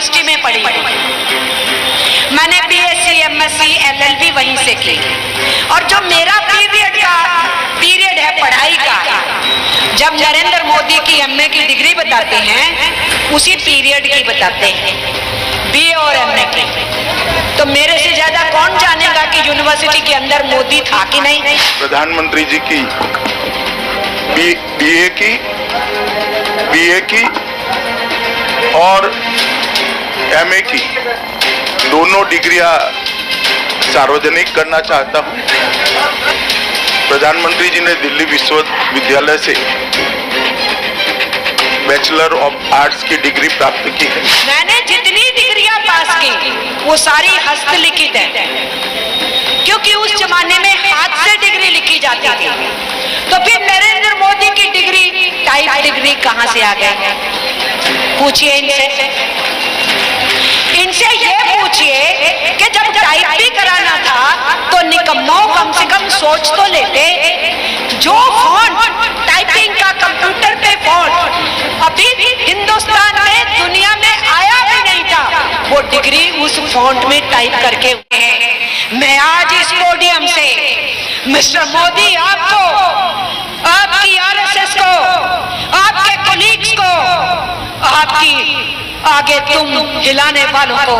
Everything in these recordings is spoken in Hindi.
यूनिवर्सिटी में पढ़ी, मैंने बीएससी, एमएससी, एलएलबी वहीं से की। और जो मेरा पीरियड है पढ़ाई का, जब नरेंद्र मोदी की एमए की डिग्री बताते हैं उसी पीरियड की बताते हैं, बीए और एमए की। तो मेरे से ज्यादा कौन जानेगा कि यूनिवर्सिटी के अंदर मोदी था कि नहीं। प्रधानमंत्री जी की बीए की और एमए की दोनों डिग्रियां सार्वजनिक करना चाहता हूं। प्रधानमंत्री जी ने दिल्ली विश्वविद्यालय से बैचलर ऑफ आर्ट्स की डिग्री प्राप्त की है। मैंने जितनी डिग्रियां पास की वो सारी हस्तलिखित है, क्योंकि उस जमाने में हाथ से डिग्री लिखी जाती थी। तो फिर नरेंद्र मोदी की डिग्री टाइप डिग्री कहां से आ गई? पूछिए इनसे ये पूछिए कि जब टाइप भी कराना था तो निकम्मो कम से कम सोच तो लेते। जो फॉन्ट टाइपिंग का कंप्यूटर पे फॉन्ट अभी हिंदुस्तान में दुनिया में आया भी नहीं था, वो डिग्री उस फॉन्ट में टाइप करके हुए हैं। मैं आज इस पोडियम से मिस्टर मोदी आपको, आपकी आरएसएस को, आपके कोलीग्स को, आपकी आगे तुम हिलाने वालों को,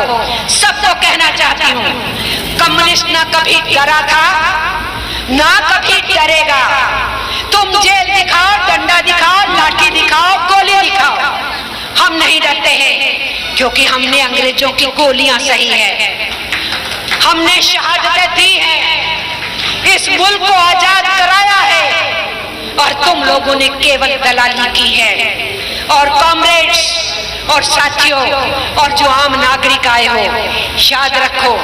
सबको कहना चाहती हूँ, कम्युनिस्ट ना कभी डरा था ना कभी डरेगा। तुम जेल दिखाओ, डंडा दिखाओ, लाठी दिखाओ, गोली दिखाओ, हम नहीं डरते हैं, क्योंकि हमने अंग्रेजों की गोलियां सही है, हमने शहादतें दी है, इस मुल्क को आजाद कराया है, और तुम लोगों ने केवल दलाली की है। और कॉमरेड्स और साथियों और जो आम नागरिक आए हो, याद रखो,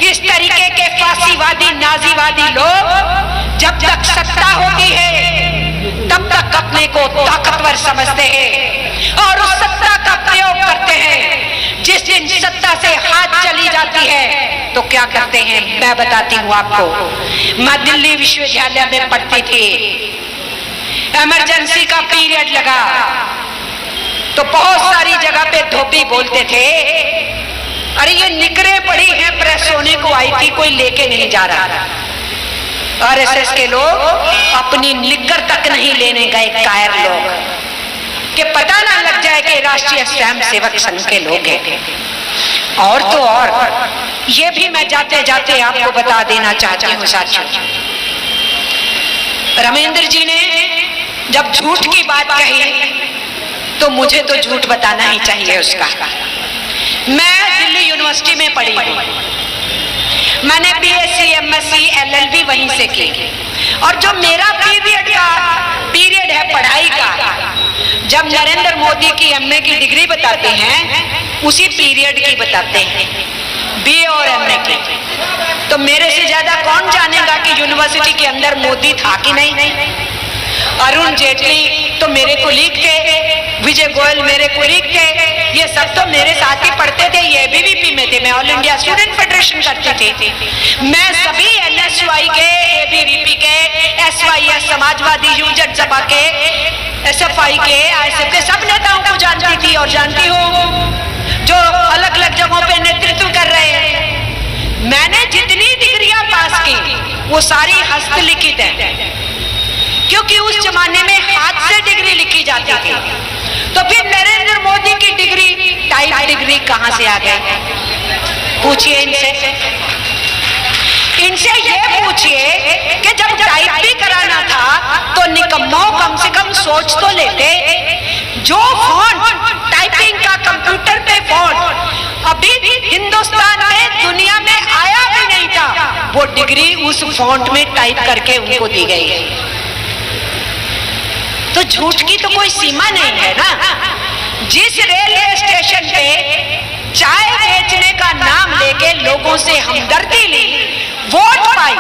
इस तरीके के फांसीवादी नाजीवादी लोग जब तक सत्ता होती है तब तक अपने को ताकतवर समझते हैं और उस सत्ता का प्रयोग करते हैं। जिस दिन सत्ता से हाथ चली जाती है तो क्या करते हैं, मैं बताती हूँ आपको। मैं दिल्ली विश्वविद्यालय में पढ़ती थी, इमरजेंसी का पीरियड लगा तो बहुत सारी जगह पे धोबी बोलते थे, अरे ये निकरे पड़ी है, प्रेस होने को आई थी, कोई लेके नहीं जा रहा। आरएसएस के लोग अपनी निकर तक नहीं लेने गए, कायर लोग, कि पता ना लग जाए कि राष्ट्रीय स्वयं सेवक संघ के लोग हैं। और तो और ये भी मैं जाते जाते आपको बता देना चाहती हूँ साथियों, रमेंद्र जी ने जब झूठ की बात कही तो मुझे तो झूठ बताना ही चाहिए उसका। मैं दिल्ली यूनिवर्सिटी में पढ़ी, मैंने बीएससी, एमएससी, एलएलबी वहीं से की। और जो मेरा पीरियड है पढ़ाई का, जब नरेंद्र मोदी की एमए की डिग्री बताते हैं उसी पीरियड की बताते हैं, बीए और एमए की। तो मेरे से ज्यादा कौन जानेगा कि यूनिवर्सिटी के अंदर मोदी था कि नहीं। अरुण जेटली तो मेरे कुलीग थे, विजय गोयल मेरे कुलीग थे, ये सब तो मेरे साथ ही पढ़ते थे, ये एबीवीपी में थे, मैं ऑल इंडिया स्टूडेंट फेडरेशन करती थी। मैं सभी एनएसयूआई के, एबीवीपी के, एसवाईएस समाजवादी युवजन सभा के, एसएफआई के, आईएसएफ के सब नेताओं को जानती थी और जानती हूँ जो अलग अलग जगहों पे नेतृत्व कर रहे हैं। मैंने जितनी डिग्रियां पास की वो सारी हस्तलिखित है, क्योंकि उस जमाने में हाथ से डिग्री लिखी जाती थी। तो फिर नरेंद्र मोदी की डिग्री टाइप डिग्री कहां से आ गई? पूछिए इनसे ये पूछिए कि जब टाइप भी कराना था तो निकम्मो कम से कम सोच तो लेते। जो फॉन्ट टाइपिंग का कंप्यूटर पे फॉन्ट अभी हिंदुस्तान में दुनिया में आया भी नहीं था, वो डिग्री उस फॉन्ट में टाइप करके उनको दी गई है। तो झूठ की तो कोई सीमा नहीं है ना। जिस रेलवे स्टेशन पे चाय बेचने का नाम लेके लोगों से हमदर्दी ली, वोट पाई,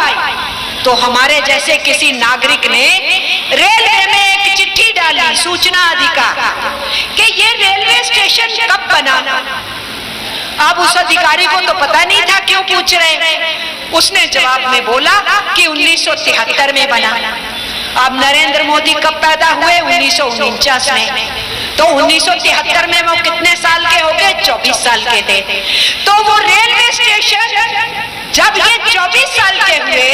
तो हमारे जैसे किसी नागरिक ने रेलवे में एक चिट्ठी डाली, सूचना अधिकार, कि ये रेलवे स्टेशन कब बना। अब उस अधिकारी को तो पता नहीं था क्यों पूछ रहे। उसने जवाब में बोला कि 1973 में बना। अब नरेंद्र मोदी कब पैदा हुए? 1949 में। तो 1973 में वो कितने साल के हो गए? 24 साल के थे। तो वो रेलवे स्टेशन जब ये 24 साल के हुए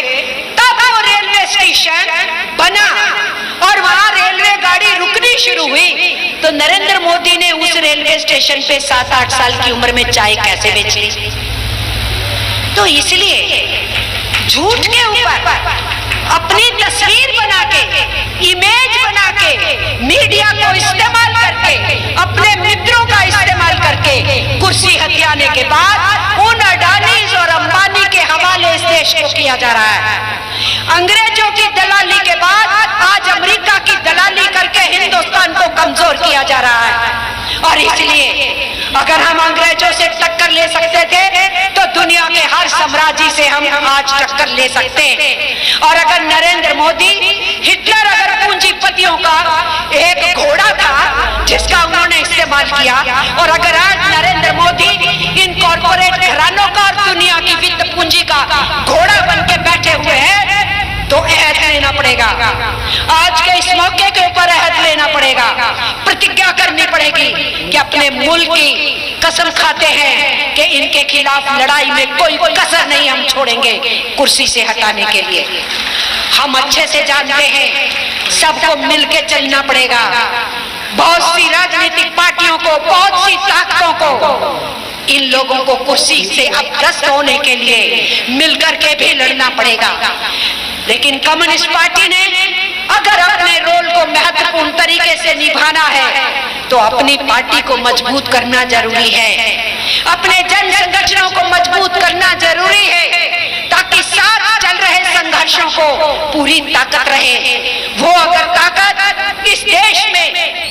तब वो रेलवे स्टेशन बना और वहां रेलवे गाड़ी रुकनी शुरू हुई। तो नरेंद्र मोदी ने उस रेलवे स्टेशन पे 7-8 साल की उम्र में चाय कैसे बेच ली? तो इसलिए झूठ के ऊपर अपनी तस्वीर बना के, इमेज बना के, मीडिया को इस्तेमाल करके, अपने मित्रों का इस्तेमाल करके कुर्सी हथियाने के बाद उन अडानीज और अंबानी के हवाले इस देश को किया जा रहा है। अंग्रेजों की दलाली के बाद आज अमेरिका की दलाली करके हिंदुस्तान को कमजोर किया जा रहा है। और इसलिए अगर हम अंग्रेजों से टक्कर ले सकते थे तो दुनिया के हर साम्राज्य से हम आज टक्कर ले सकते हैं। और अगर नरेंद्र मोदी, हिटलर अगर पूंजीपतियों का एक घोड़ा था जिसका उन्होंने इस्तेमाल किया, और अगर आज नरेंद्र मोदी इन कॉर्पोरेट घरानों का और दुनिया की वित्त पूंजी का घोड़ा बन के बैठे हुए हैं, तो अहद लेना पड़ेगा। आज के इस मौके के ऊपर अहद लेना पड़ेगा, प्रतिज्ञा करनी पड़ेगी कि अपने मुल्क की कसम खाते हैं कि इनके खिलाफ लड़ाई में कोई कसर नहीं हम छोड़ेंगे कुर्सी से हटाने के लिए। हम अच्छे से जानते हैं सबको मिलके चलना पड़ेगा। बहुत सी राजनीतिक पार्टियों को, बहुत सी ताकतों को इन लोगों को कुर्सी से अपदस्थ होने के लिए मिलकर के भी लड़ना पड़ेगा। लेकिन कम्युनिस्ट पार्टी ने अगर अपने रोल को महत्वपूर्ण तरीके से निभाना है तो अपनी पार्टी को मजबूत करना जरूरी है, अपने जन संगठनों को मजबूत करना जरूरी है, ताकि साथ चल रहे संघर्षों को पूरी ताकत रहे। वो अगर ताकत इस देश में